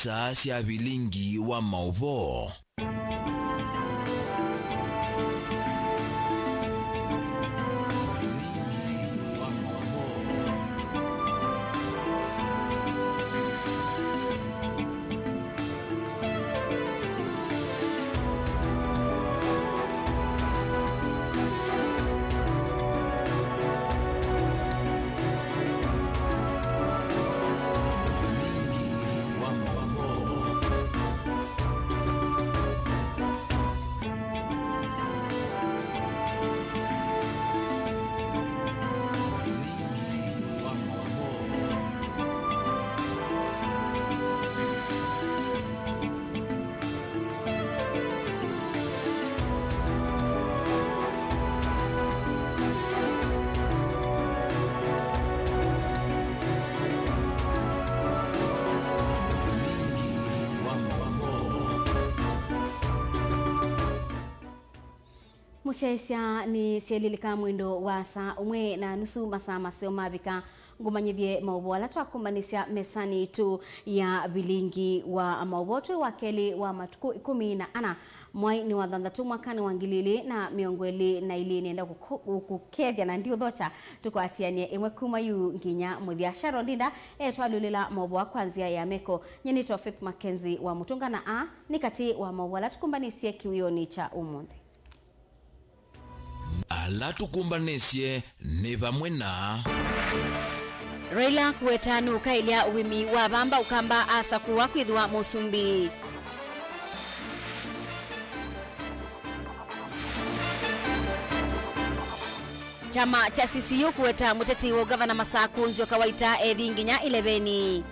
kanisa cia Vilingi wa Mauvoo. Musesia ni sielilika mwendo wa saa umwe na nusu masaa maseo mabika ngumanyithie Mauvoo ala twakumanisia mesani tu ya Vilingi wa Mauvoo twe wakeli wa matuku 14 mwai ni wa thanthatu mwakani wa ngilili na miongweli na ili nienda kukethia na ndio thocha tukwatianie imwe kuma yu nginya muthia Sharon Ndinda twalulila Mauvoo kwanzia ya meko nyeni Faith MAKENZI wa mutungana a ni kati wa Mauvoo ala tukumbanisie kiwioni cha umuthi. Ala tukumbanesie ni vamwe na Raila kuwetanu kailia uwimi wa bamba ukamba asa kuwa kwithwa musumbi. Chama cha CCU kuweta muteti wa gavana Masaku nzio kawaita nginya 11.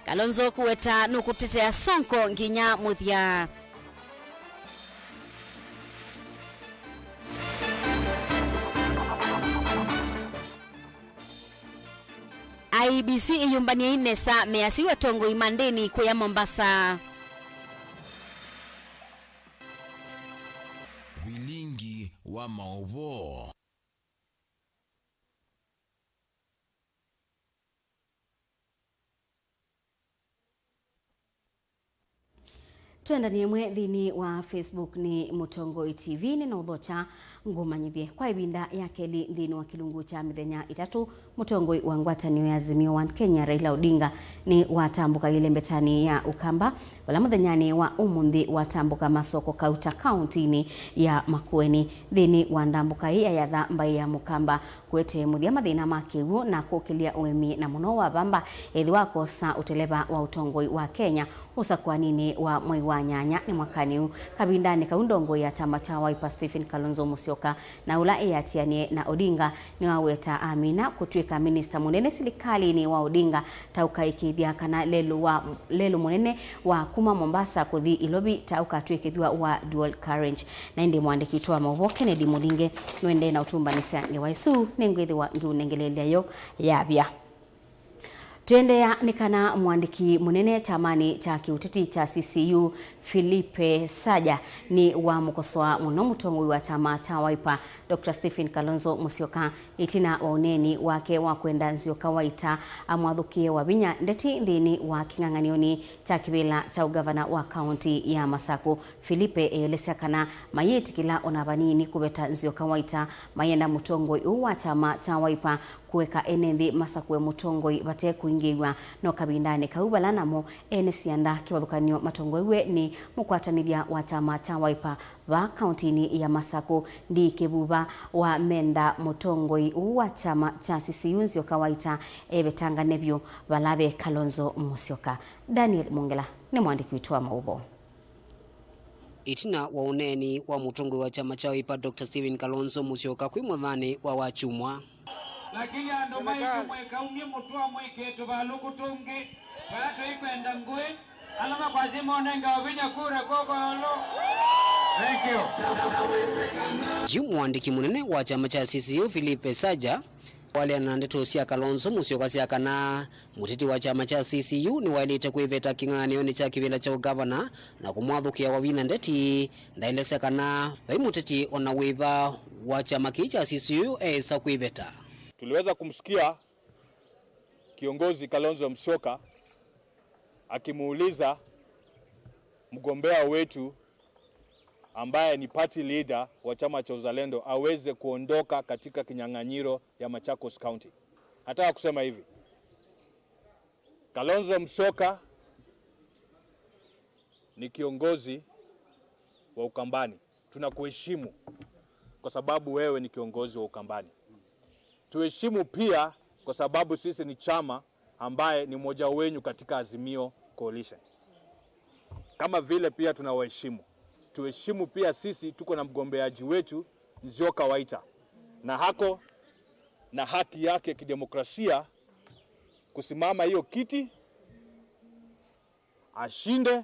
Kalonzo kuweta nukutetea Sonko nginya muthia. IBC iyumbania inesa measiwa tongo imandeni kwa Mombasa. Vilingi wa Mauvoo. Tuenda niemwe thini wa Facebook ni Mutongoi TV ni na uthocha ngumanyithie kwa ibinda ya keli thini wa kilungu cha mithenya 3 Mutongoi wa ngwatanio ya Azimio One Kenya Raila Odinga ni watambuka ile mbetani ya Ukamba wala muthenyani wa umuthi watambuka masoko kauta county ya Makueni thini wa ndambuka ya yatha mbai ya Mukamba kwete muthia mathina makiwu na kukilia uemi na muno wa bamba ethi wakosa uteleva wa utongoi wa Kenya usakwa nini wa mwai wa nyanya ni mwakani kabindani kaundongo ya chama cha Wiper Stephen Kalonzo Musyoka na ula yatianie na Odinga ni waweta Amina kutwika minister munene serikali ni wa Odinga tauka ikithia kana lelu munene wa kuma Mombasa kuthi ilobi tauka twikithwa wa dual carriage na ndi mwandiki twa Mauvoo Kennedy Mulinge nwende na utumbanisa ni waisu nengwethi wa ngiunengelelea yo yabia. Tuende ya nikana mwandiki munene chamani cha kiuteti cha CCU Philippe Saja ni wa mukosoa muno mutongoi wa chama cha Wiper Dr. Stephen Kalonzo Musyoka itina wa uneni wake wa kwenda nzio kawaita amwathukie wa vinya ndeti thini wa king'ang'anioni cha kibila cha ugavana wa kaunti ya Masaku. Philippe elesea kana mayeti kila onabanini kubeta nzio kawaita mayenda mutongoi wa chama cha Wiper kuweka enendi Masakwe mutongoi bate kuingiwa no kabindani kaubala namo enesianda kiwathukanio matongoi ni mukwatanithia wa chama cha Wiper wa kauntini ya Masaku ndi kebuba wa menda mutongoi wa chama cha CCU nzio kawaita ebetanga nebyo balabe Kalonzo Musyoka. Daniel Mongela ni mwandiki wetu wa Mauvoo. Itina wa uneni wa mutongoi wa chama cha Wiper Dr. Stephen Kalonzo Musyoka kwi mwathani wa wachumwa lakini ando maikumwe kaumye mutua mweke tubaluku tungi bato ikwenda ngwe alama kwa zima onenga wabinya kura koko alo. Thank you. Jumwandiki munene wa chama cha CCU Philippe Saja wale anandeto sia Kalonzo Musyoka sia kana muteti wa chama cha CCU ni wailite kuiveta king'ang'anioni cha kibila cha ugavana na kumwathukia wawina ndeti ndailese kana vai muteti ona wiva wa chama cha CCU esa kuiveta. Tuliweza kumsikia kiongozi Kalonzo Musyoka akimuuliza mgombea wetu ambaye ni party leader wa chama cha Uzalendo aweze kuondoka katika kinyang'anyiro ya Machakos County. Nataka kusema hivi, Kalonzo Musyoka ni kiongozi wa Ukambani. Tunakuheshimu kwa sababu wewe ni kiongozi wa Ukambani. Tuheshimu pia kwa sababu sisi ni chama ambaye ni mmoja wenu katika Azimio Coalition. Kama vile pia tunawaheshimu. Tuheshimu pia sisi tuko na mgombeaji wetu Nzioka Waita. Na hako na haki yake kidemokrasia kusimama hiyo kiti, ashinde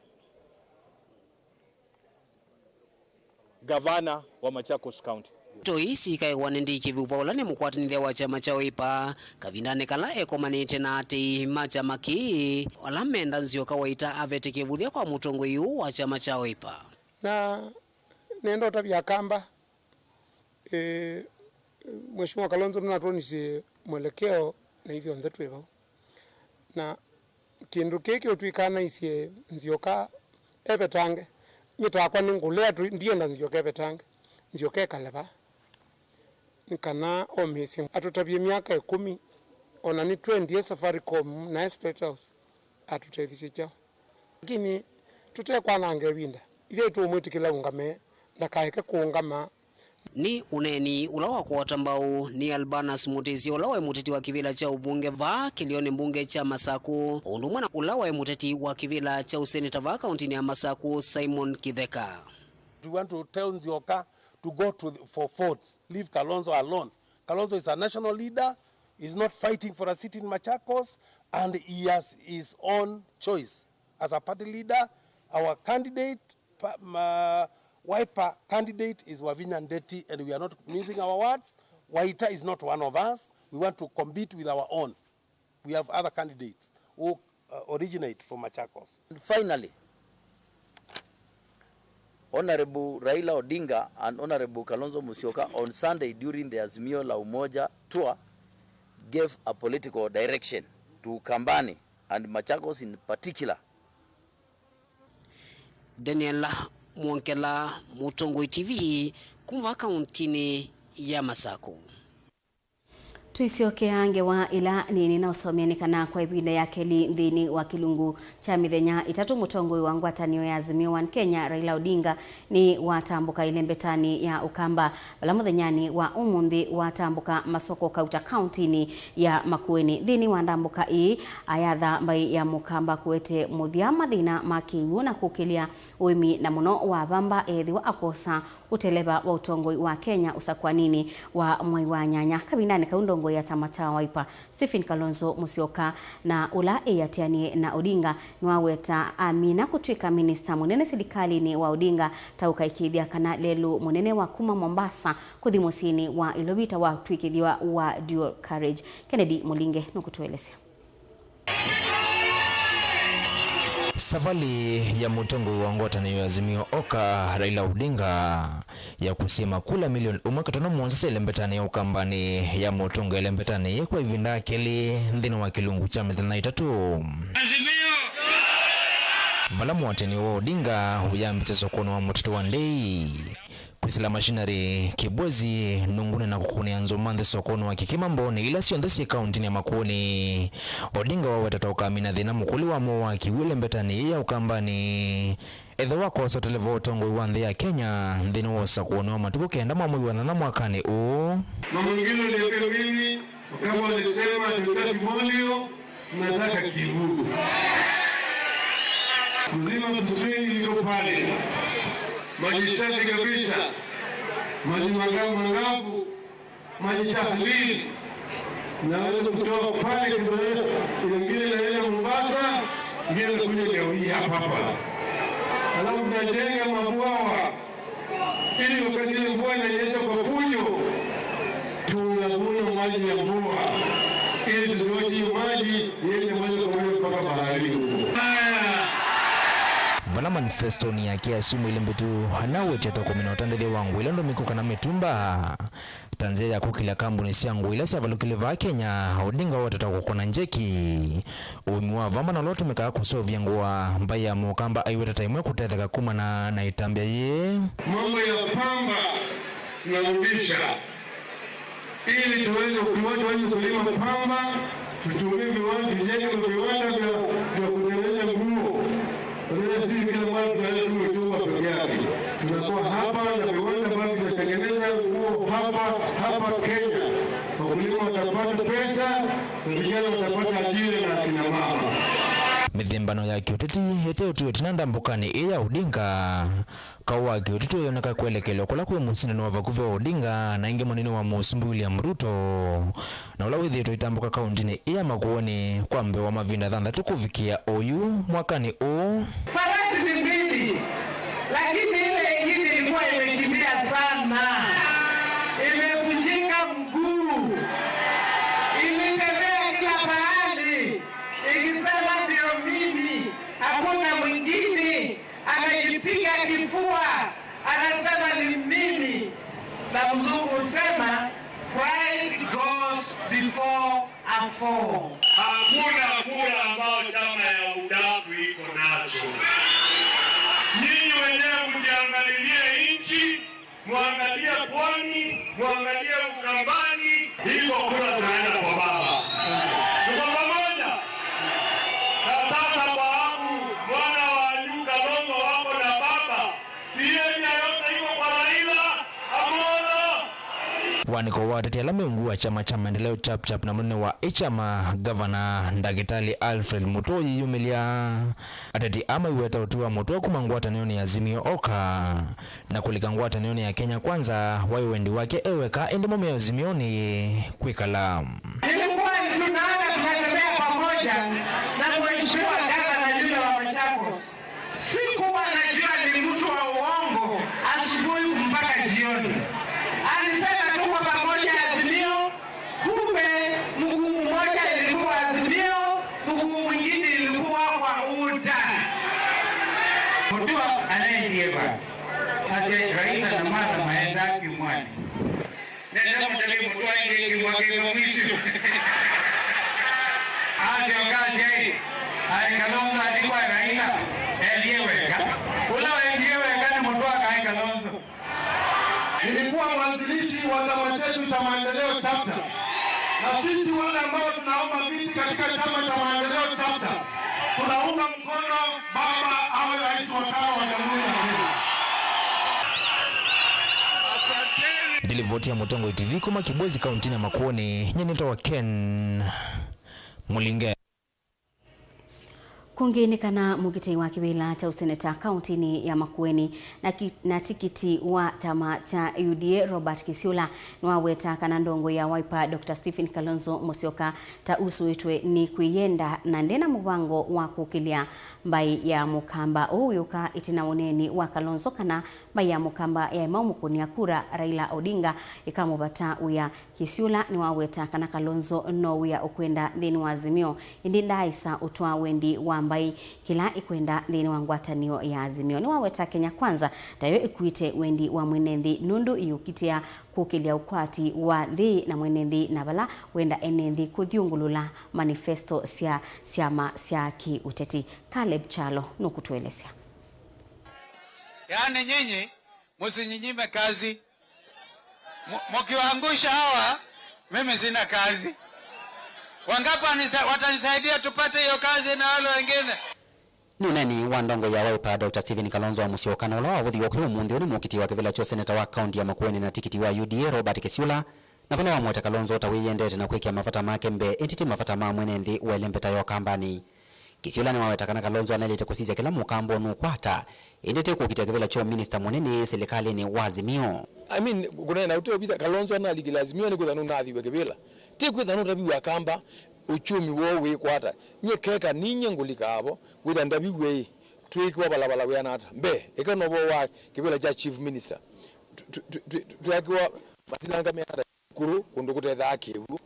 gavana wa Machakos County. Toisi kai wanendi kivuvola ni mukwatanithia wa chama cha Wiper kavindane kala ekomanite na ati machama ki wala menda Nzioka Waita avete kivuthia kwa mutongo yu wa chama cha Wiper. Na nendo tabia kamba Mheshimiwa Kalonzo mnatuonisi mwelekeo na hivyo nzetu hivyo. Na kindu keki utwikana isie Nzioka ebetange nyitakwa ningulea tu ndiye na Nzioka ebetange Nzioka kaleba nikana omisi atutabie miaka 10 ona ni 20 ya Safaricom na State House atutevisi chao lakini tutekwa nange winda ile tu mwitikila ungame na kaeke kuungama ni uneni ulawa kwa watambao ni Albanas Mutezi ulawa muteti wa kivila cha ubunge va kilioni mbunge cha Masaku undumwana ulawa muteti wa kivila cha useneta va kaunti ya Masaku Simon Kidheka. We want to tell Nzioka to go for votes. Leave Kalonzo alone. Kalonzo is a national leader. He's not fighting for a seat in Machakos, and he has his own choice. As a party leader, our candidate, Wiper candidate is Wavinya Ndeti, and we are not missing our words. Waita is not one of us. We want to compete with our own. We have other candidates who originate from Machakos. And finally, Honorable Raila Odinga and Honorable Kalonzo Musyoka on Sunday during the Azimio la Umoja tour gave a political direction to Kambani and Machakos in particular. Daniela Mwankela, Mutongo TV, kumva kauntini ya Masaku. Tuisioke ange wa ila nini na usomianikana kwa ibinda ya keli ndini wa kilungu cha mithenya itatu mutongo wa ngwatanio ya Azimio One Kenya Raila Odinga ni watambuka ile mbetani ya Ukamba bala muthenyani wa umundi watambuka masoko kauta countini ya Makueni ndini wandambuka ayatha mbai ya Mukamba kuete muthiama thina makiwu na kukilia uimi na muno wa vamba ethi wa akosa uteleba wa utongoi wa Kenya usakwanini wa mwai wa nyanya kabindani kaundongo ya chama cha Wiper Stephen Kalonzo Musyoka na ula eyatiani na Odinga nwaweta amina kutwika minister munene serikali ni wa Odinga tauka ikithia kana lelu munene wa kuma Mombasa kuthimosini wa ilobita wa twikithia wa dual carriage. Kennedy Mulinge nukutuelezea. Safari ya mutongo wa ngwatanio ya Azimio Oka Raila Odinga ya kusema kula milioni umakatono mwanza ilembetani ya Ukambani ya mutongo ilembetani kwa ivinda keli ndino wa kilungu cha mithenya itatu. Azimio vala mwateni wa Odinga huyambitse sokono wa mutito wa ndei kwisila machinery kibwezi nungune na kukunia nzomanthe sokono wa kikimamboni ila sionthesi kauntini ya Makueni. Odinga wawetatoka mina thina mukuli wa mowa kiwile mbetani ya Ukambani etho wako sotelevo tongo wa nthi ya Kenya nthini wosa kuonewa matuku kenda mwamui wa thana mwakani uu mamungino lieke mimi kama walisema tutaki molio nataka kivugu mzima mstrini liko pale maji safi kabisa, maji mangavu, maji tahlili na wale kutoka pale ingine naenda Mombasa, ingine kuja leo hii hapa. Alafu tunajenga mabwawa ili wakati ile mvua inanyesha kwa fujo tunavuna maji ya mvua ili tusiwache maji yende moja kwa moja mpaka baharini. vala manifesto ni yake asimu ile mbetu hanawe cheto 15 wangu ile ndo mikuka na mitumba tanzia ya kukila kambuni siangu ila siavalukile va Kenya Odinga watata kukona njeki umiwa vamba na lotu meka kusovya nguwa mbaya mukamba aiweta taimwe kutetheka kuma na itambia ye mambo ya pamba tunarudisha ili tuweze kulima pamba, tutumie viwanda, tujenge viwanda vya kutengeneza nguo. Kwa sisi kila mara tunaenda tumetumba peke yake. Tunakuwa hapa na viwanda ambavyo vinatengeneza nguo hapa Kenya. Wakulima watapata pesa, na vijana watapata ajira na akina mama. Mithembano ya kiuteti hete utuwe tinanda mbukani iya Odinga kawa kiuteti yoneka kuelekelwa kula kwe musindano wa vakuvi wa Odinga na inge monini wa Musumbi William Ruto na ulawithi yetu itambuka kauntini iya Makueni kwa mbe wa mavinda dhanda tukuvikia oyu mwakani o farasi ni mbili lakini ile ingine ilikuwa imekimbia sana, imevunjika mguu, imetembea kila pahali ikisema ndio mimi, hakuna mwingine, anajipiga kifua anasema ni mimi. Na mzungu usema pride goes before a fall. Hakuna kura ambao chama ya udaku iko nazo. Nyinyi wenyewe mjiangalilie nchi, muangalie Pwani, muangalie Ukambani, hizo kura tunaenda kwa baba. Tuko pamoja. Na sasa babu mwana wa Nyuka Longo wako na baba, sieni yote iko kwa Raila Amolo. waniko watete la miungu wa chama cha maendeleo chap na mune wa chama Governor Ndagitali Alfred Mutoi yumilia atati ama iweta utuwa Mutoi kumangwata nioni ya Azimio Oka na kulikangwata nioni ya Kenya Kwanza waiwendi wake eweka endimomi ya Azimio ni kwikala. Nilikuwa tunaona tunatembea pamoja na mheshimiwa gavana yule wa Machakos. Sikuwa najua ni mtu wa uongo asubuhi mpaka jioni. Alisema tuko pamoja Azimio, kumbe mguu mmoja ilikuwa Azimio, mguu mwingine ilikuwa kwa UDA. Kutua anayenieba. Ase Raila na mara maenda kimwani. Nenda mtali mtua ingi kimwake komisi. Ase wakazi hii. Kalonzo alikuwa Raila. Elieweka. Ula elieweka ni mtua kai Kalonzo. Nilikuwa mwanzilishi wa chama chetu cha maendeleo chapter. Na sisi wale ambao tunaomba viti katika chama cha maendeleo chapter, tunaunga mkono baba awe rais wa tano wa Jamhuri ya Kenya. Dilivotia Mutongo TV kuma Kibwezi kauntini ya Makueni nyeneta wa Ken Mulinge. Kunginikana mugitei wa kibila cha useneta kauntini ya Makueni na tikiti wa chama cha UDA Robert Kisiula nwaweta kana ndongo ya Wiper Dr. Stephen Kalonzo Musyoka ta usu itwe ni kuyenda na ndena mubango wa kukilia mbai ya mukamba uyuka itina uneni wa Kalonzo kana mbai ya mukamba ya maumukuni ya kura Raila Odinga ikamubata uya Kisiula nwaweta kana Kalonzo no uya ukwenda dhini wa Azimio indi ndaisa utwa wendi wa mbai kila ikwenda dhini wa ngwatanio ya Azimio ni waweta Kenya Kwanza tayo ikuite wendi wa mwenendi nundu iyukitia kukilia ukwati wa thi na mwenendi na bala wenda enendi kuthiungulula manifesto siama sia ki uteti. Caleb Chalo nukutuelezea. Yaani nyinyi msinyime kazi, mkiwaangusha hawa mimi sina kazi. Wangapi watanisaidia tupate hiyo kazi na wale wengine? Nuneni wa ndongo ya Wiper Dr. Stephen Kalonzo Musyoka na ulawa wuthi wakuru munthi ni mukiti wa kivila cho seneta wa county ya Makueni na tikiti wa UDA Robert Kisiula na vana wa mweta Kalonzo tawiyendete na kwikia mafata make mbe entity mafata ma mwenendi wa elempeta yo kambani. Kisiula ni waweta kana Kalonzo analete kusizia kila mukambo nukwata endete kukitia kivila cho minister munene serikali ni Azimio. Kuna na uteo bita Kalonzo na ligi Azimio ni kuthanu na thiwe kivila ti kuthanu tabi wa kamba uchumi wo we kwata nye keka ninye ngulika abo with ndabi we twikwa balabala we anata mbe ekano bo wa kibela cha chief minister twakwa matilanga meada kuru kundukuthetha akewu.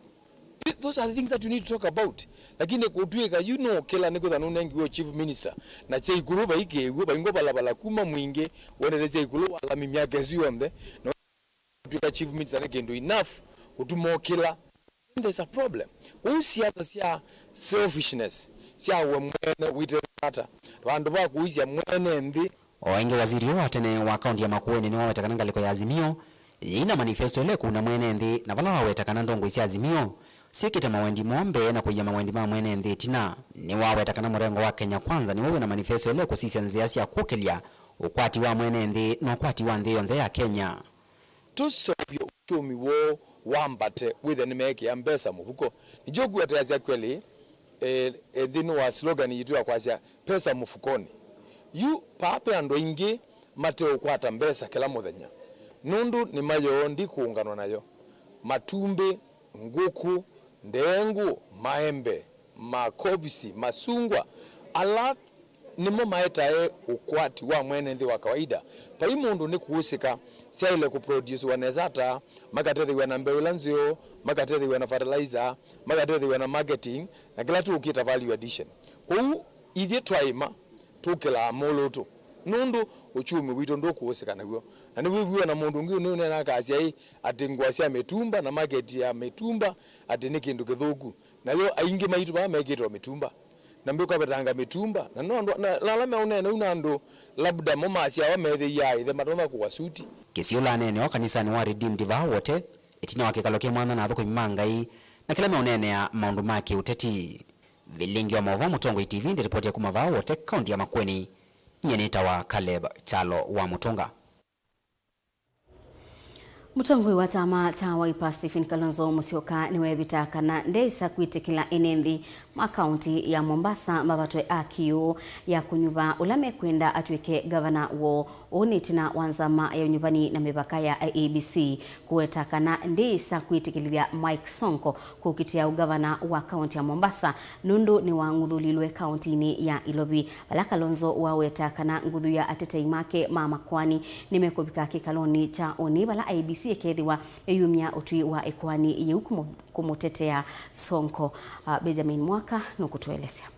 Those are the things that you need to talk about. Lakini kutwika kila niko thanu nengi chief minister na chei kuru ba ikewu ba ingo balabala kuma mwinge wonele chei kuru wala mimya gezi yombe to achievements and again do enough utumokila. There's a problem. Usiasa sia selfishness. Sia wemwene witata. Wandu ba kuizia mwene ndi. Oenge waziri wa tene wa kaunti ya Makueni ni wawetakana ngaliko ya Azimio. Ina manifesto ile kuna mwene ndi na vala wawetakana ndongo isi Azimio. Sikita mawendi mwombe na kuya mawendi mwene ndi tina. Ni wawetakana mrengo wa Kenya Kwanza ni wawe na manifesto ile kwa sisi nziasi ya kukelia. Ukwati wa mwene ndi na ukwati wa ndi yonde ya Kenya. Tusobyo uchumi wo wambate with an make ya mbesa mufuko. Nijogu ya tayazia kweli dhinu wa slogan yitu ya kwasya pesa mufukoni. Yu pape ando ingi mateo kwata mbesa kila muthenya. Nundu ni mayo ndi kuunganwa nayo. Matumbe, nguku, ndengu, maembe, makobisi, masungwa, ala nimo maetae ukwati wa mwene ndi wa kawaida. Pa imundu ni kuhusika sia ile kuproduce wanezata, magatethi na mbeu nzio, magatethi na fertilizer, magatethi na marketing, na kila tu ukita value addition. Kwa ithie twaima tukila moloto. Nundu uchumi witu ndo kuhusika naguo. Na niwiwe na mundu ngi ni na kazi ai atingwa sia metumba na market ya metumba ati kindu kithuku. Na yo aingi maitu ba megitwa metumba. Na mbiko betanga mitumba na no lalame unene unando labda momasia wa methe yai the matoma kwa suti Kisiula nene wa kanisa ni wa Redeemed Diva wote itina wakikaloke mwana na thoko mimangai na kila meonene ya maundu make uteti. Vilingi wa Mauvoo Mutongo TV ndi ripoti ya kumavao wote kaunti ya Makueni. Nyeneta wa Caleb Chalo wa Mutonga. Mutongoi wa chama cha Wiper Stephen Kalonzo Musyoka niwe bitakana ndeisa kwitikila enenthi makaunti ya Mombasa mabatwe akiu ya kunyuva ulame kwenda atwike governor wo unitina wanzama ya unyuvani na mipaka ya ABC kuwetakana ndeisa kwitikilithia Mike Sonko kukitia ugavana wa kaunti ya Mombasa nundu ni wa nguthulilwe kauntini ya Ilobi. Bala Kalonzo wawetakana nguthu ya atetei make mama kwani nimekubika kikaloni cha oni bala ABC ekethiwa eyumia utui wa ekwani yeu kumutetea Sonko. Benjamin Mwaka nukutuelezea.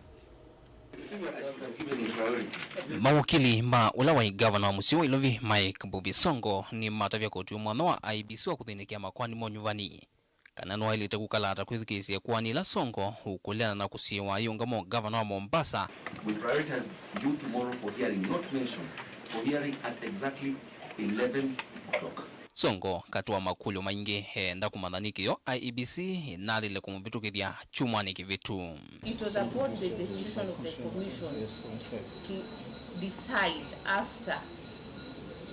Mawakili ma ulawai governor wa Musyoka Ilobi Mike Mbuvi Sonko ni matavya kotu mwana wa IBC wa kuthinikia makwani monyuvani. Kanano wa ilite kukalata kwithikisi ya kwani la Sonko hukuleana na kusiwa yungamo governor wa Mombasa. We prioritize you tomorrow for hearing, not mention, for hearing at exactly 11 o'clock. Sonko katua makulio maingi henda kumadhanikio IEBC nalile kumuvitukithia chumwani kivitu. It was about the decision of the commission to decide after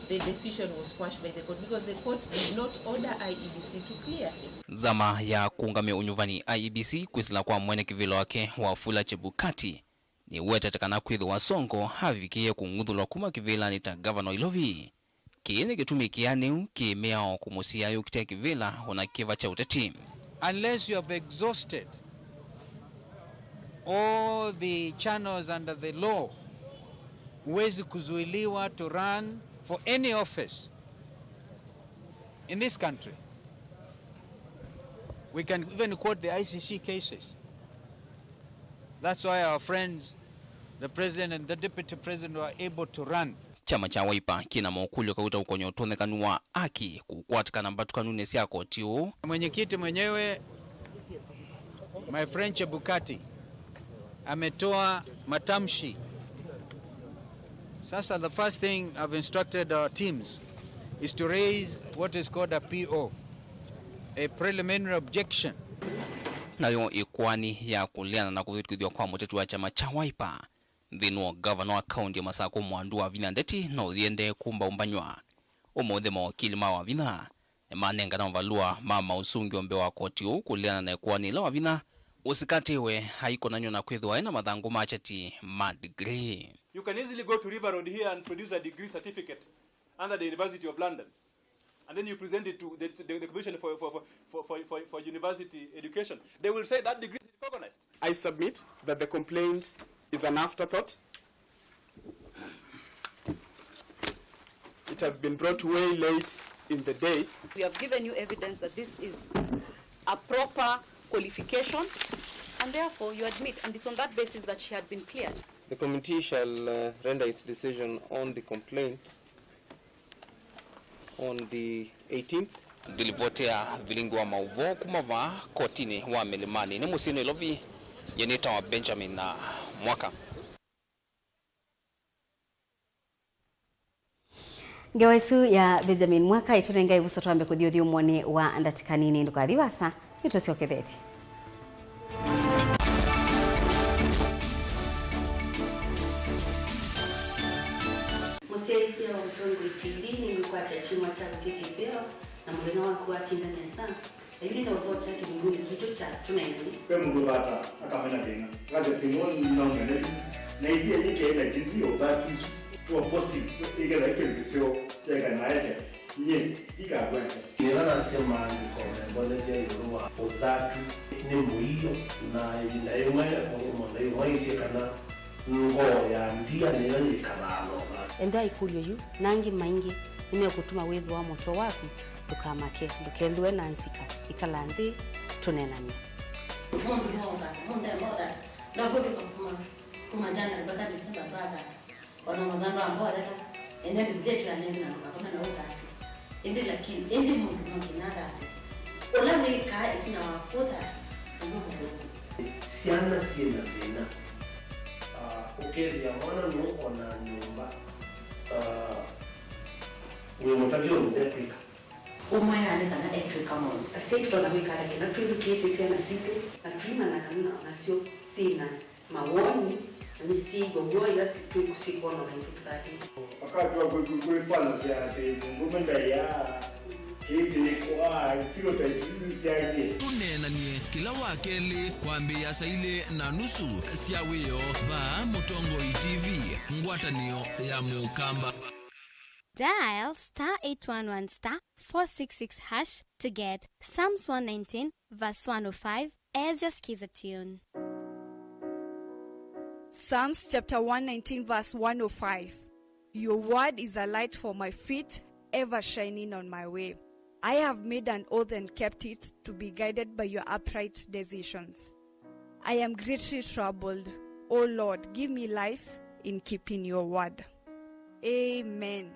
the decision was quashed by the court because the court did not order IEBC to clear him. Zama ya kuungamia unyuvani IEBC kwisila kwa mwene kivilo wake wa Fula Chebukati ni wetetekana kwithu wa Sonko havikie kunguthulwa kuma kivila nita governor Ilobi. Kiene kitumikiani kimeo kumusia yu kitia kivila una kiva cha uteti. Unless you have exhausted all the channels under the law, huwezi kuzuiliwa to run for any office in this country. We can even quote the ICC cases. That's why our friends, the president and the deputy president, were able to run. Chama cha Wiper kina maukulio kauta ukonyo tone kanua aki kukwatika na mbatu kanune siya kotiu. Mwenyekiti mwenyewe, my friend Chebukati, ametoa matamshi. Sasa the first thing I've instructed our teams is to raise what is called a PO, a preliminary objection. Nayo ikwani ya kuliana na kuvitukidhiwa kwa mutetu wa chama cha Wiper. Dhinu governor wa kaunti ya Masako mwandu wa vina ndeti na uthiende kumba umbanywa. Umothe mawakili mawa vina. Manenga na mvalua mama usungi ombe wa koti u kuliana na ekuani la wavina. Usikatiwe haiko nanyo na kwethwa ena madhangu machati ma degree. You can easily go to River Road here and produce a degree certificate under the University of London. And then you present it to the Commission for University Education. They will say that degree is recognized. I submit that the complaint is an afterthought. It has been brought way late in the day. We have given you evidence that this is a proper qualification, and therefore you admit, and it's on that basis that she had been cleared. The committee shall render its decision on the complaint on the 18th Dilivotea Vilingi wa Mauvoo kumava kotini wa milimani ni musino ilovi yenita wa Benjamin na Mwaka. Ngewaisu ya Benjamin Mwaka itunenga ibusoto ambe kuthiothio mwone wa andatikanini ndukathivasa nitosioketheti. Musiaisi ya Mutongo TV ni mkwata chuma cha kikiseo na mgeni wako atinda nesa. Hivi ndio vocha kimuni kitu cha tunaendelea. Kwa mungu bata akamena tena. Kaje timoni na ngene. Na hivi yake ile jizio that is to a positive. Ile ile kisio ya naise. Nye ikagwenda. Kila nasema ni kwa mbona je yorua uzatu ni muhiyo na inaimwe na iwaisi kana ngo ya ndia ni yoni kanalo. Enda ikulyo yu nangi maingi nimekutuma wewe wa moto wako tukamake dukelwe nansika ikalandi tunenani. Na bodi kuma jana mpaka Desemba baada wana magamba ambao enda biblia tu anena kama na utatu. Ende lakini ende mungu mkinada. Ola weka isina wakota ndio siana siena tena. Ukeli ya mwana nuko na nyumba wewe mtabio ndepika umaya kana etwe kama asito na wika yake na tuzo kesi sana siku na trima na kanuna nasio sina mawoni na misigo ngoja siku kusiko na mtukati wakati wa kuifanya siate ngomenda ya hivi kwa stereotypes zisiaje tunenanie kila wakeli kwambia saile na nusu siawio ba Mutongo TV ngwatanio ya mukamba. Dial *811*466# to get Psalms 119 verse 105 as your skiza tune. Psalms chapter 119 verse 105. Your word is a light for my feet, ever shining on my way. I have made an oath and kept it to be guided by your upright decisions. I am greatly troubled. O Lord, give me life in keeping your word. Amen.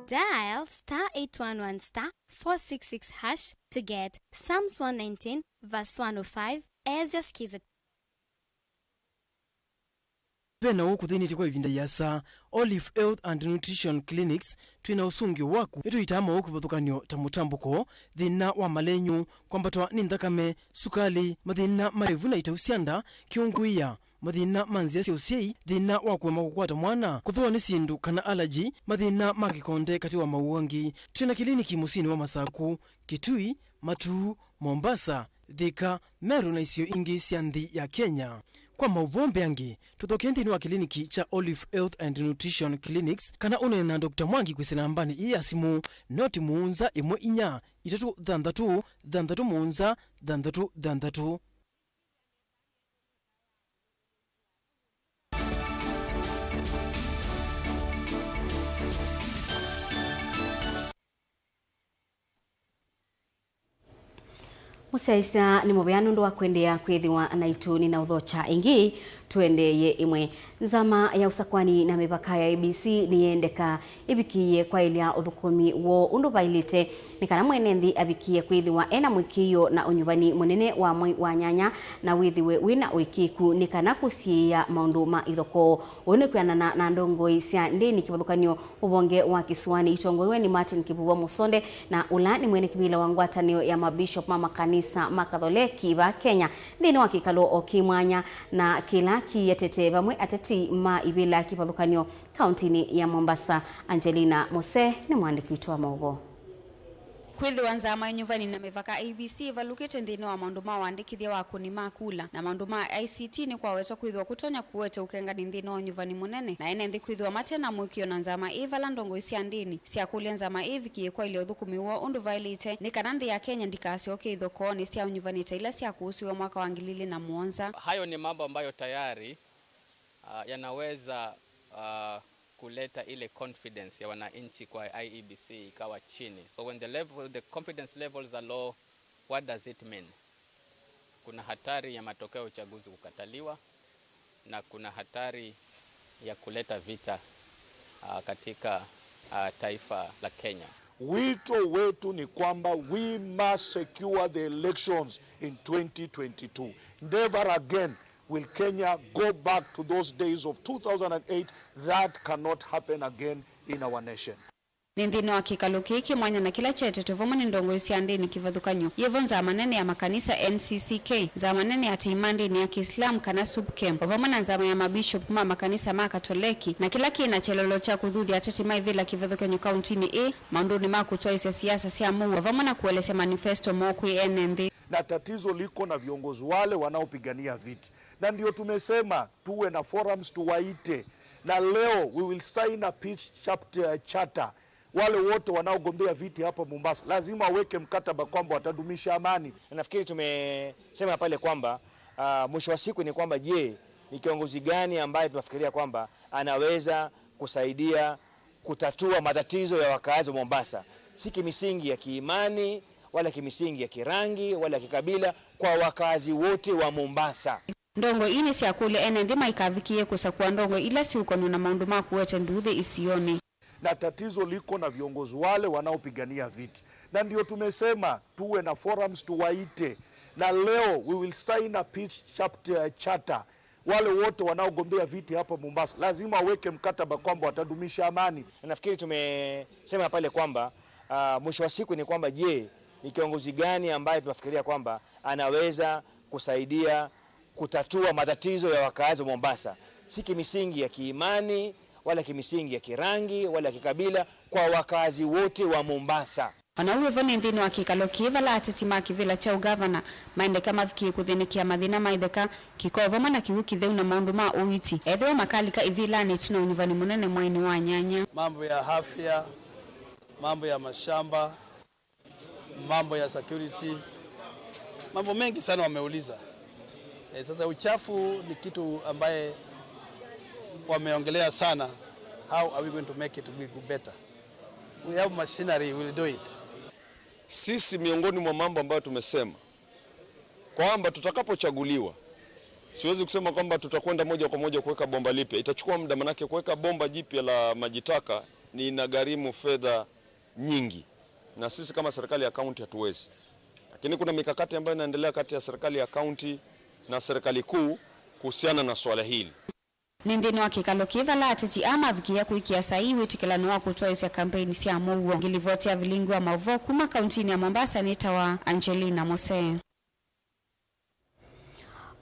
Dial *811*466# to get Psalms 119 verse 105 as your skiza. Vena huku thini kwa ivinda yasa Olive Health and Nutrition Clinics twina usungio waku etu itama huku vathukanio ta mutambuko thina wa malenyu kwambatwa ni nthakame sukali mathina marevu na itausianda kiunguia mathina manzia cia usiei thina wa kuema kukwata mwana kuthua ni sindu kana allergy mathina makikonde kati wa mauangi twina kliniki musini wa Masaku Kitui Matu Mombasa Thika Meru na isio ingi cia nthi ya Kenya. Kwa mauvombe angi tuthokendini wa kliniki cha Olive Health and Nutrition Clinics kana unena Dr. Mwangi kwisina mbani iya simu noti muunza imwe inya itatu dhandatu dhandatu muunza dhandatu dhandatu. Musaisa ni mubeano ndo wakwendea kwithiwa na ituni na uthocha ingi tuendeye imwe nzama ya usakwani na mipaka ya ABC niendeka ibikiye kwa ilia uthukumi wo undu bailite nikana mwenendi abikiye kwithiwa ena mwikiyo na unyubani munene wa nyanya na withiwe wina uikiku nikana kusiia maundu ma ithoko one kwianana na ndongoi cia ndini kibuthukanio ubonge wa Kisuani itongoiwe ni Martin Kibuwa Musonde na ula ni mwene kibila wa ngwatanio ya mabishop mama kanisa makatholeki ba Kenya ndini wa kikalo okimwanya na kila kiyetete bamwe ateti ma ibila kibuthukanio kauntini ya Mombasa. Angelina Mose ni mwandiki wa Mauvoo. Kwithiwa wanzama nyuvani na mivaka ABC valukite nthini wa maundu ma wandikithia wa kuni makula na maundu ma ICT ni kwa weto kwithiwa kutonya kuwete ukengani nthini wa nyuvani munene na ene nthi kwithiwa matena mwikio na nzama ivala ndongo isia ndini cia kulia nzama ivikie kwa ile uthukumiwo undu vailite ni kana nthi ya Kenya ndikasioke ithokoni cia nyuvani taila cia kuusiwa mwaka wa 2007. Hayo ni mambo ambayo tayari yanaweza kuleta ile confidence ya wananchi kwa IEBC ikawa chini. So when the confidence levels are low, what does it mean? Kuna hatari ya matokeo ya uchaguzi kukataliwa na kuna hatari ya kuleta vita katika taifa la Kenya. Wito wetu ni kwamba we must secure the elections in 2022. Never again will Kenya go back to those days of 2008. That cannot happen again in our nation. Nindino akikaluki mwanya na kila chete tovomani ndongo isiande ni kivadhukanyo. Yevon za manene ya makanisa NCCK, za manene ya tiimande ni ya Kiislam kana subcamp. Ovomana zama ya mabishop ma makanisa ma katoleki. Na kila kina chelolo cha kudhudhi atati maivila kivadhukanyo kauntini maunduni ma kutoa isia siasa siya Mauvoo. Ovomana kuelese manifesto mokui NND. Na tatizo liko na viongozi wale wanaopigania viti. Na ndio tumesema tuwe na forums tuwaite. Na leo we will sign a peace charter. Wale wote wanaogombea viti hapa Mombasa lazima waweke mkataba kwamba watadumisha amani. Nafikiri tumesema pale kwamba mwisho wa siku ni kwamba je, ni kiongozi gani ambaye tunafikiria kwamba anaweza kusaidia kutatua matatizo ya wakazi wa Mombasa, si kimisingi ya kiimani wala kimisingi ya kirangi wala kikabila, kwa wakazi wote wa Mombasa. Ndongo ini si akule NND maikavikie kusakuwa ndongo ila si ukono na maundu makuwete nduthi isioni. Na tatizo liko na viongozi wale wanaopigania viti. Na ndio tumesema tuwe na forums tuwaite. Na leo we will sign a peace charter. Wale wote wanaogombea viti hapa Mombasa lazima waweke mkataba kwamba watadumisha amani. Nafikiri tumesema pale kwamba mwisho wa siku ni kwamba je, ni kiongozi gani ambaye tunafikiria kwamba anaweza kusaidia kutatua matatizo ya wakazi wa Mombasa, si kimisingi ya kiimani wala kimisingi ya kirangi wala kikabila, kwa wakazi wote wa Mombasa. Wanauwe voni ndino akikalokiva la ateti kivila cha ugavana maende kama viki kuthinikia madhina maideka kikova mana kiwuki dheu na maundu maa uiti edheo makalika ivila ni tino unyuvani munene mwaini wa nyanya. Mambo ya afya, mambo ya mashamba, mambo ya security, mambo mengi sana wameuliza. Sasa uchafu ni kitu ambaye wameongelea sana. How are we going to make it better? We have machinery, we'll do it. Sisi miongoni mwa mambo ambayo tumesema kwamba tutakapochaguliwa, siwezi kusema kwamba tutakwenda moja kwa moja kuweka bomba lipya. Itachukua muda, manake kuweka bomba jipya la majitaka ni inagharimu fedha nyingi, na sisi kama serikali ya kaunti hatuwezi. Lakini kuna mikakati ambayo inaendelea kati ya serikali ya kaunti na serikali kuu kuhusiana na swala hili. Nindino akikalokiva la ateti ama vikia kuikia sahihi tikilano wa kutoa isia kampeni siya Mauvoo. Ngilivoti ya Vilingi wa Mauvoo kuma kauntini ya Mombasa nitawa Angelina Mose.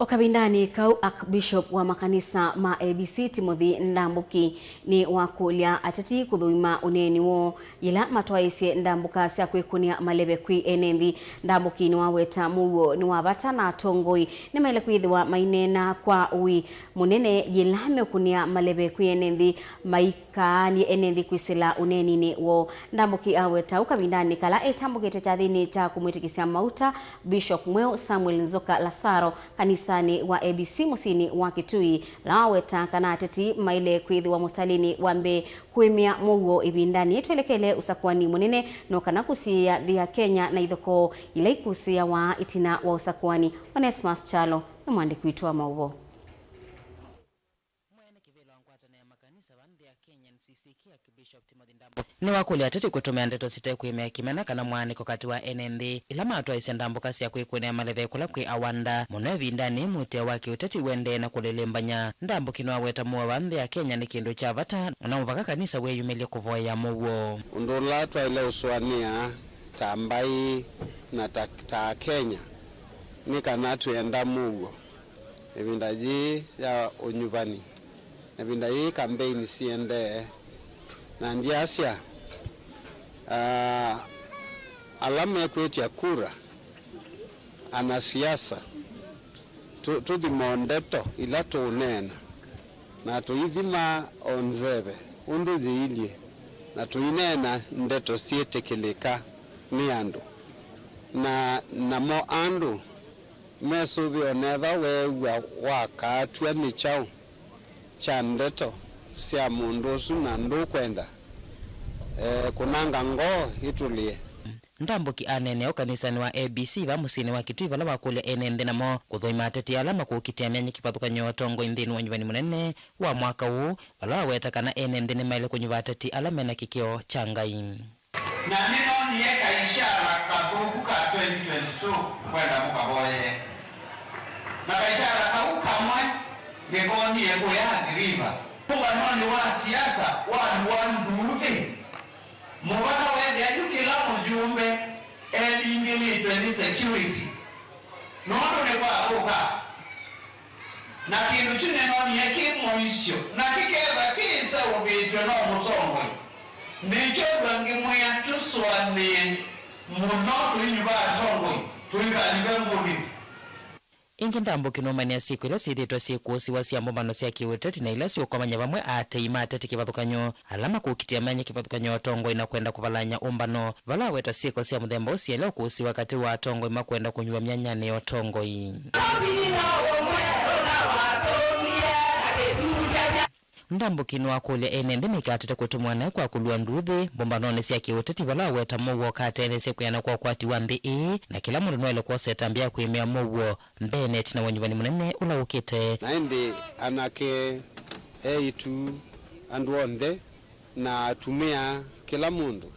Okabindani kau Archbishop wa makanisa ma ABC Timothy Ndambuki ni wakulia atati kuthuima uneni wo ila matwaisye Ndambuka sia kwikunia malebe kwi NND. Ndambuki ni waweta Mauvoo ni wabata na tongoi ni maile kwithiwa mainena kwa ui munene yilame kunia malebe kwi NND maikaani NND kwisila uneni ni wo. Ndambuki aweta ukabindani kala etambukete chathini cha kumwitikisia mauta Bishop Mweo Samuel Nzoka Lasaro kanisa wa ABC musini wa Kitui laweta kana ateti maile kwithi wa musalini wambe kuimia Mauvoo ibindani twelekele usakwani munene no kana kusia thia Kenya na ithoko ile ikusia wa itina wa usakwani. Onesmus Chalo ni mwandiki wetu wa Mauvoo. Ni wakuli ateti kutumia ndeto site kuimea kimena kana mwaniko kati wa NND ila matwa isi Ndambuka siya kuikunia maleve kula kui awanda munevi ndani mute waki uteti wende na kulilembanya. Ndambuki ni waweta muwa wa ya Kenya ni kindu cha vata na mvaka kanisa we yumelia kuvoa ya Mauvoo. Undulatwa ile uswania tambai na ta Kenya ni kanatu enda Mauvoo evindaji ya unyuvani evindaji kampeni siende na njiasya alama ya kwetia kura anasiasa tuthimondeto ila tuunena na tuithima onzeve undu thiilie na tuinena ndeto sietekeleka ni andu na mo andu mesuvi onetha wewa wakatua ni chao cha ndeto sia mundu usu na ndu kwenda kunanga ngo itulie. Ndambuki anene o kanisani wa ABC va musini wa Kitui vala wakulia NND namo kuthoima ateti alama kukitia mianyi kipathukanyo otongo inthini wa nyuvani munene wa mwaka huu vala waweta kana NND ni maile kunyuva ateti alama na kikio cha Ngai. na nino nieka ishara kathuku ka 2022 kwenda mukaboye na kaishara kaukamwe ngekoni yego ya diriva kubanoni wa siasa wa nduthi mubaka wende ajukila mujumbe elingilitwe ni security nondo ne kwa oka na kindu chineno nieki moisho na kikeza kisa ubitwe no musongwe ndicho ngimwe tuswane munoto inyuba songwe tuikanibe mbuni ingi ndambo kinomania siku ila sithitwe ciikusiwa cia mbomano cia kiuteti na ila ciukomanya vamwe ateima ateti kivathukanyo alama kukitia manya kivathukanyo tongoi na kwenda kuvalanya umbano vala weta siku cia muthemba ucio ila ukusi wakati wa tongoi makwenda kunyua myanyani yo tongoi ndambo kinwa kulia enende mikatete kutumwa nae kwa kulua nduthi bombanone cia kiuteti vala weta Mauvoo katene sekuyana kwa kwati wa mbi na kila mundu noele kwa setambia kuimia Mauvoo Bennett na wanyuvani munene ula ukite na indi anake eitu andu onthe na tumia kila mundu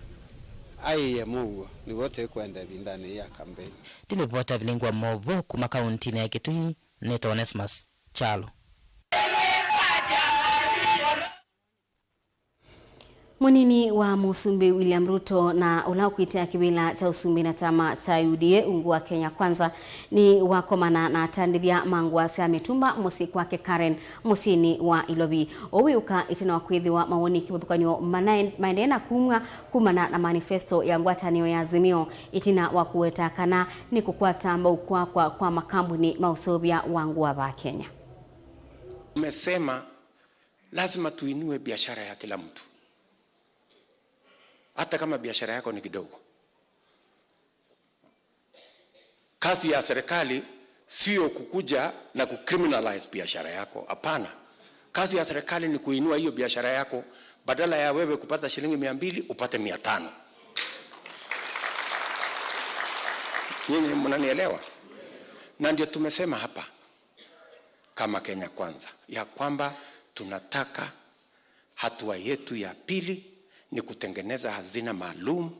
aiye Mauvoo ni wote kwenda vindani ya kampeni dilivota vilingwa Mauvoo kuma kaunti ya Kitui Neto Onesmus Chalo. Munini wa Musumbi William Ruto na ulaukuitia kibila cha usumbi na chama cha UDA ungu wa Kenya Kwanza ni wakomana na tandithia mangwa sia mitumba musi kwake Karen musini wa Ilobi. Owiuka itina wakwithiwa mawoni kibuthukanyo maendena kumana na manifesto ya ngwatanio ya Azimio itina wakuweta kana ni kukwata mbau kwa makambuni mausovya wangu wa Kenya. Umesema lazima tuinue biashara ya kila mtu. Hata kama biashara yako ni kidogo. Kazi ya serikali sio kukuja na kucriminalize biashara yako. Hapana. Kazi ya serikali ni kuinua hiyo biashara yako, badala ya wewe kupata shilingi 200 upate 500. Nyinyi mnanielewa? Na ndio tumesema hapa kama Kenya Kwanza ya kwamba tunataka hatua yetu ya pili ni kutengeneza hazina maalum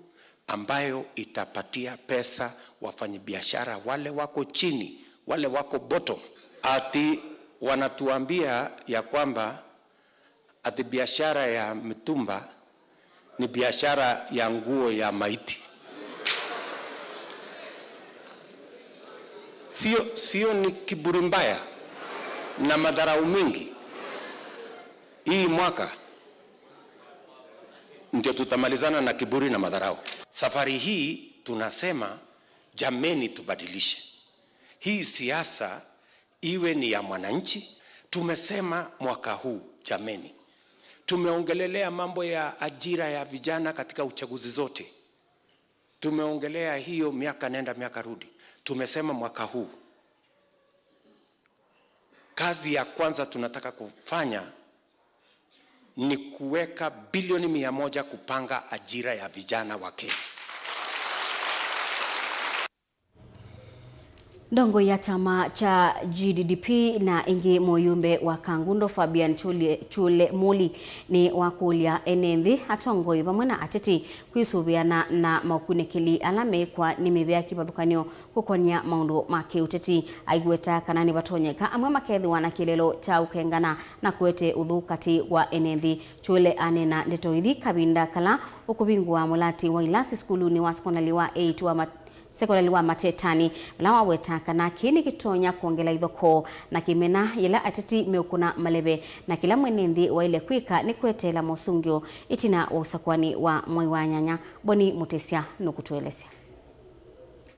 ambayo itapatia pesa wafanyabiashara wale wako chini, wale wako bottom. Ati wanatuambia ya kwamba ati biashara ya mitumba ni biashara ya nguo ya maiti. Sio ni kiburi mbaya na madharau mingi. Hii mwaka ndio tutamalizana na kiburi na madharau. Safari hii tunasema jameni, tubadilishe hii siasa iwe ni ya mwananchi. Tumesema mwaka huu jameni, tumeongelelea mambo ya ajira ya vijana katika uchaguzi zote, tumeongelea hiyo miaka nenda miaka rudi. Tumesema mwaka huu kazi ya kwanza tunataka kufanya ni kuweka bilioni 100 kupanga ajira ya vijana wa Kenya. Ndongo ya chama cha GDDP na ingi moyumbe wa Kangundo Fabian Chule Muli ni wakulia enenthi atongoi vamwe na ateti kwisuviana na maukunekeli alame kwa nimevea kivathukanio kukonia maundu makiuteti aigweta kana ni batonyeka amwe makethiwa na kilelo cha ukengana na kwete uthukati wa enenthi. Chule anena ndeto ithi kabinda kala ukuvingwa mulati wa Ilasi skuluni wa sekondari wa 8 wa sekondari wa Matetani lawa wetaka na kini kitonya kuongela ithoko na kimena ila ateti meukuna malebe na kila mwenenthi wa ile kwika ni kwetela mosungio itina wa usakwani wa mwai wa nyanya. Boni Mutesia nukutuelesea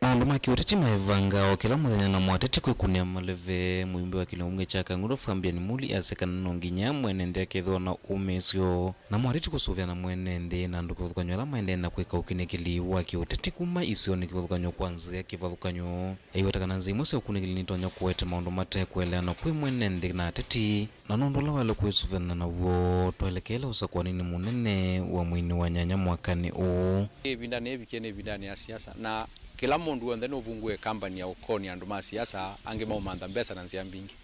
maundu makiuteti maevanga o kila muthenya na mwateti kwikunia maleve muimbe wa kilungu cha Kangundo Fabian Muli asekana no nginya mwenenthi akethwa na umesio na mwateti kusuvia na mwenenthi na ndu kivuthukanyo ala maende na kwika ukinekeli wa kiuteti kuma isio ni kivuthukanyo kwanza kivuthukanyo aiwetakana nzimo cia ukunekeli nitonya kuwete maundu matekweleana kwi mwenenthi na ateti na nundu la wale kwisuvana na wo twelekela usakwani ni munene wa mwini wa nyanya mwakani u vindani evikene vindani ya siasa na kila mundu wende no vungue kampani ya ukoni andu ma siasa ange maumantha mbesa na nzia mbingi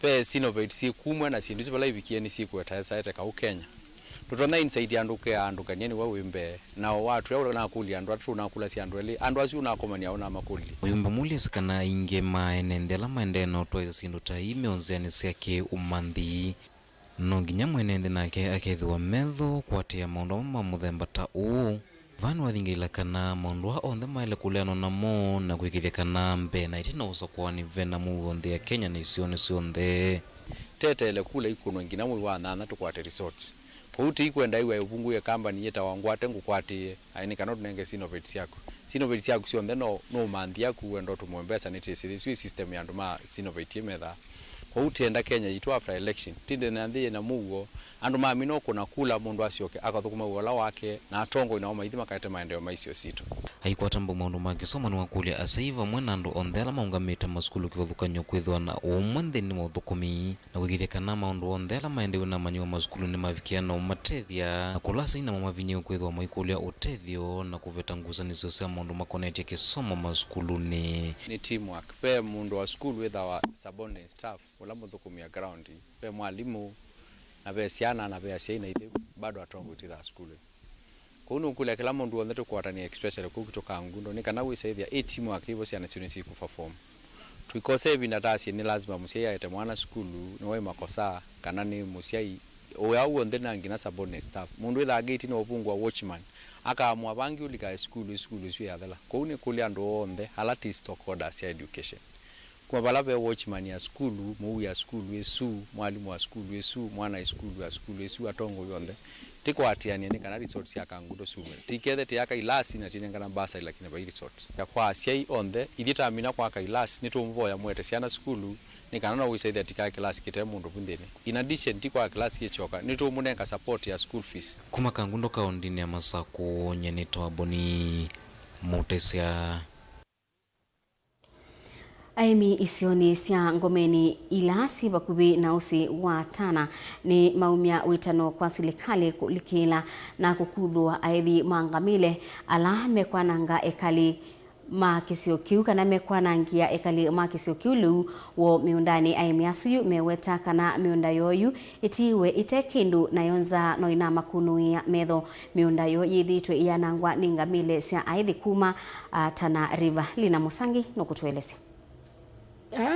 pe sinovate si kumwe na sindu zivala ibikieni si kweta saete ka Kenya tutona inside anduka nyeni wa wimbe na watu yao na kuli andu na kula si andu asi unakomania ona makuli uyumba muli sikana inge maenendela maendeno toiza sindu ta imeonzeni siake umandhi nonginya mwenende nake akethwa metho kwatia maundu muthemba ta uu vanu wathingila kana maundu onthe maile kuleano namo na kwikithia kana mbe na itina usokwani vena Mauvoo nthi ya Kenya na isioni sionthe tetele kula ikuno ngina mwi wa nana tukwate resorts Pouti ikwenda iwe ubunguye company yeta wangwate ngukwati aini cannot nenge sinovate yako sio ndeno no mandi yaku wendo tumwembesa niti sisi system ya nduma sinovate metha pouti enda Kenya itu after election tinde nandie na Mauvoo anduma mino kuna kula mundu asioke akathukuma wola wake na atongo ina maithima kaite maendeleo maisio sito aikwatambo maundu mangisoma ni wakulia asaiva mwena andu onthela maungamita maskulu kivathukanyo kwithwa na umwe nthini mauthukumi na kwigithia kana maundu onthela maendewe na manyiwa maskulu ni mavikia na umatethia na kulasa ina mamavinyeo kwithwa maikulia utethio na kuveta ngusanisio cia maundu makonetie kisomo maskuluni ni teamwork pe mundu wa skulu with our subordinate staff wala muthukumia ground pe mwalimu na be siana na be siana ile bado atongo tira skulu kuno kule kila mundu onde tukwatani especially kutoka ngundo ni kana wisaithia team wa kivo siana sinisi ku perform tuikose vinatasi ni lazima musia yete mwana skulu no we makosa kana ni musia oya onde na ngina subordinate staff mundu ila gate no opungwa watchman akaamwa bangi ulika skulu sio yadala kuno kule ando onde halati stock orders ya education kwa balabe watchman ya skulu mu ya skulu esu mwalimu wa skulu esu mwana ya skulu esu atongo yonde tiko atiani ni kana resorts ya kangudo sume tikethe te yaka ilasi na tinengana basa lakini ba resorts ya kwa sei onde idita amina kwa ka ilasi nitumvoya mwete siana skulu ni kana no wisaidha tika class kite mundu bundene in addition tiko class kichoka nitumunenga support ya school fees kuma kangundo kaundini ya Masako nyenito aboni mutesia aimi isioni cia ngomeni ilasi bakubi na usi wa tana ni maumia witano kwa serikali kulikila na kukuthwa aithi mangamile ala mekwananga ekali makisio kana mekwanangia ekali makisio kiu wo miundani aimi asuyu meweta kana miunda yoyu itiwe itekindu na yonza no ina makunuia metho miunda yo yithitwe yanangwa ningamile cia aithi kuma Tana River Lina Musangi no kutueleza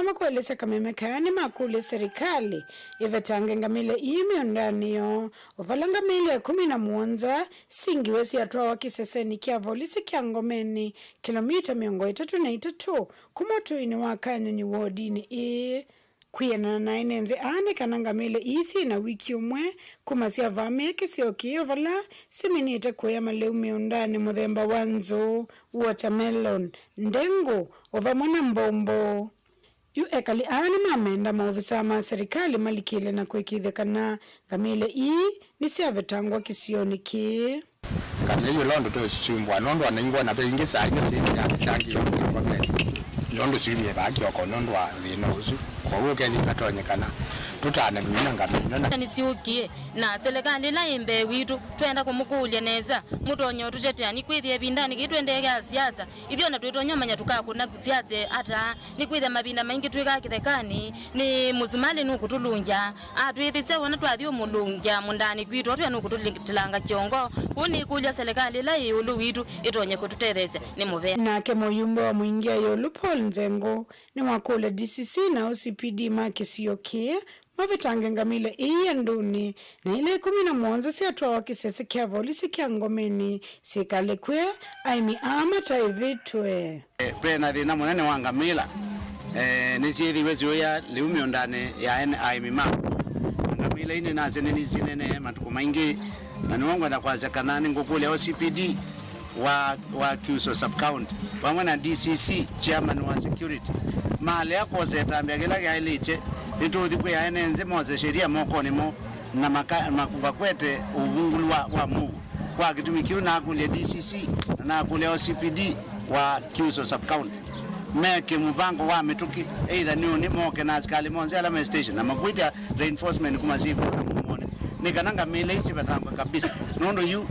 makueleza kameme kani makule serikali ivetange ngamile imiondani yo uvalanga mile 11 singiwe siatwa wakiseseni kia volisi kia ngomeni kilomita 303 kumotu ini wakanyonyi wodini kuyena na inenze ane kananga mile isi na wiki umwe kumasia vame kisioki vala siminite kuya maleu miondani muthemba wanzo watermelon ndengo ovamona mbombo yu ekali ani mamenda maofisa ma serikali malikile na kwekithe kana ngamile ni siavetangwa kisioni ki kana hiyo londo to simbwa nondo aningwa na bengi sa ine sindi changi yo kwa londo simye ba kyoko nondo wa linozu kwa hiyo keni katonyekana tutane mina ngamina ni tiukie na serikali la imbe witu twenda kumukulia neza mutonyo tujete ni kwithie bindani kitwende ya siasa ithio na twetonyo manya tukakuna kutsiaze ata ni kwithia mabinda maingi twika kithekani ni muzumali nukutulunja atwithitse wona twathio mulunja mundani kwitu twa nukututilanga kiongo kuni kulia serikali la yulu witu itonye kututethese ni mube nake moyumbo wa mwingia yulu Paul Nzengo ni wakule DCC na OCPD makisiyokie mavitange ngamile iya nduni na ile 11 siatwa wakisese kia volisi kia ngomeni sikale kwe aimi ama taivitwe pena thina munene wa ngamila nisithi wezio ya liumiondane ya aimi ngamila ine nazene nisinene matuku maingi na niwangu na kwa zekanani ngukule OCPD wa Kiuso sub-county wamwe na DCC chairman wa security mali yako zetambia kila gailiche ituthi kwa yanenze moze sheria moko nimo na makubakwete uvungulu wa Mauvoo kwa kitumikio na kule DCC na kule OCPD wa Kiuso sub-county meke mpango wa mituki either ni moke na askali monze ala station na makuita reinforcement kuma sipo mumone nikananga mele isi batangwa kabisa nondo yu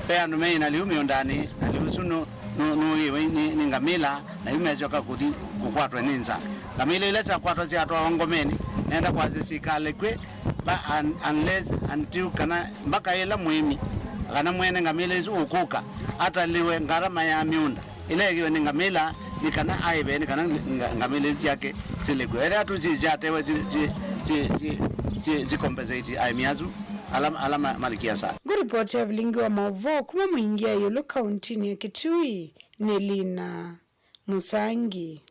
pea nume ina liumi ndani aliusuno no ni ngamila na imechoka kukwatwa ninza ngamila ile za kwatwa zi atwa ngomeni nenda kwa zisikale kwe unless until kana mpaka ila muhimi kana mwene ngamila isu ukuka hata liwe ngarama ya miunda ile kiwe ni ngamila ni kana aibe ni kana ngamila isi yake siligwe ile hatu zijatewe si compensate aimiazu alama malikia sana. Guripoti ya Vilingi wa Mauvoo kuma muingia yolo kauntini ya Kitui Nelina Musangi.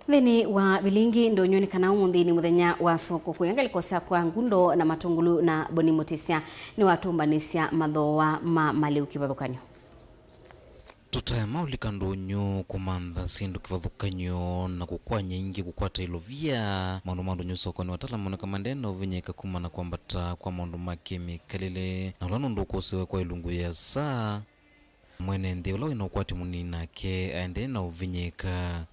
Thini wa Vilingi ndo nyoni kana umuthini muthenya wa soko kuyanga likosa kwa ngundo na matungulu na boni motisia ni watumbanisya mathoa ma maliu kivathukanyo. Tutaya maulika ndonyo kumantha sindu kivathukanyo na kukwanya ingi kukwata ilovia maundu nyu soko ni watalamu na kamandena uvinyeka kumana kwambata kwa maundu ma kemikalile na ulano ndukusiwe kwa ilungu ya saa mwene ndi ula ina ukwati muninake aende na uvinyeka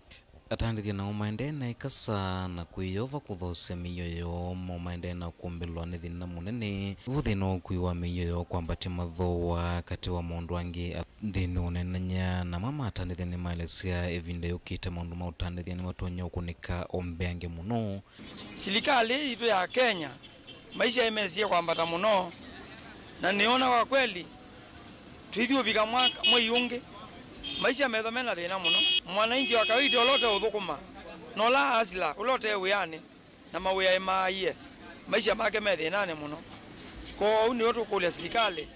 atandithia na umaende na ikasa na kuiyova kuthosya miyoyo umaende na kumbelwa ni thina munene vuthina kuiwa miyoyo kwambatia mathoa kati wa maundu angi thina unenanya na mama atandithia ni maelesya evinda yukite maundu ma utandithia ni matonya ukunika ombe ange muno. Serikali itu ya Kenya maisha imesia kwambata muno na niona kwa kweli tuithio bika mwaka mwiyunge maisha methomena thina muno mwananchi wa kawaida olote uthukuma nola asila ulote wiane na mawia maaie maisha make methinane muno ko uni watu kulia serikali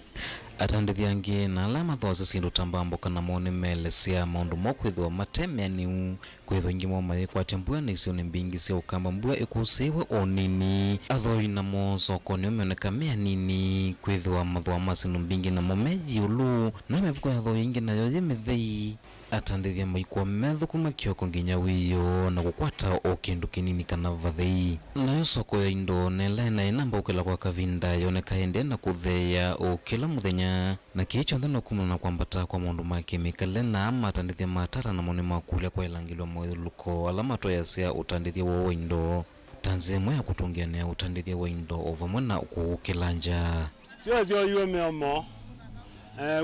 atandithia angi na alama those sindu tambambo kana mone melesya maundu mokwithwa matemeni kwithwa ingi mo maikwatia mbua ni sio ni mbingi cia ukamba mbua ikusiwe onini athoi na mo soko ni umeoneka mea nini kwithwa mathwa masinu mbingi na momeji ulu na mevuko ya thoi ingi na yoye methei atandithia maikwa methu kuma kioko nginya wiyo na kukwata o kindu kinini kana vathei na soko ya indo nela na inamba ukela kwa kavinda yoneka ende na kutheya o kila muthenya na kicho nthano kumana kwambata kwa maundu ma kemikale na matandithia matara na mone makulia kwa ilangilwa mwithuluko alama toyasya utandithia wa indo tanzemwe ya kutungiania utandithia wa indo ovamwe na kuukilanja sio yuo meomo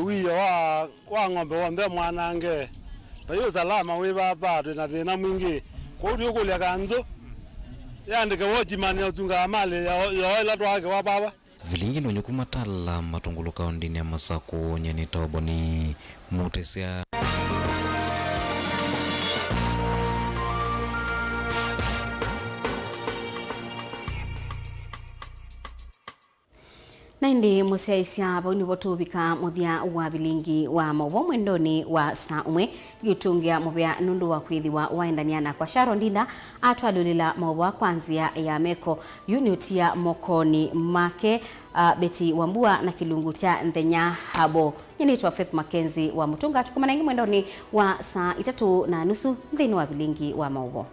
wiyo wa ng'ombe wonde mwanange tayo salama we baba na thina mwingi kwa uri ukulia kanzo yandike wojimani uzunga amali ya ila twake wa baba. Vilingi no nyukumatala matungulu kaundini ya Masako nyani tawaboni mutesya Naindi museisya bauni botubika muthia wa Vilingi wa Mauvoo mwendoni wa saa umwe yutungia mubya nundu wa kwithiwa waendaniana kwa Sharon Ndinda atwalulila Mauvoo kwanzia ya meko unit ya mokoni make Beti Wambua na kilungu cha nthenya habo nyinitwa Faith MAKENZI wa Mutunga tukumanangi mwendoni wa saa 3:30 nthini wa Vilingi wa Mauvoo.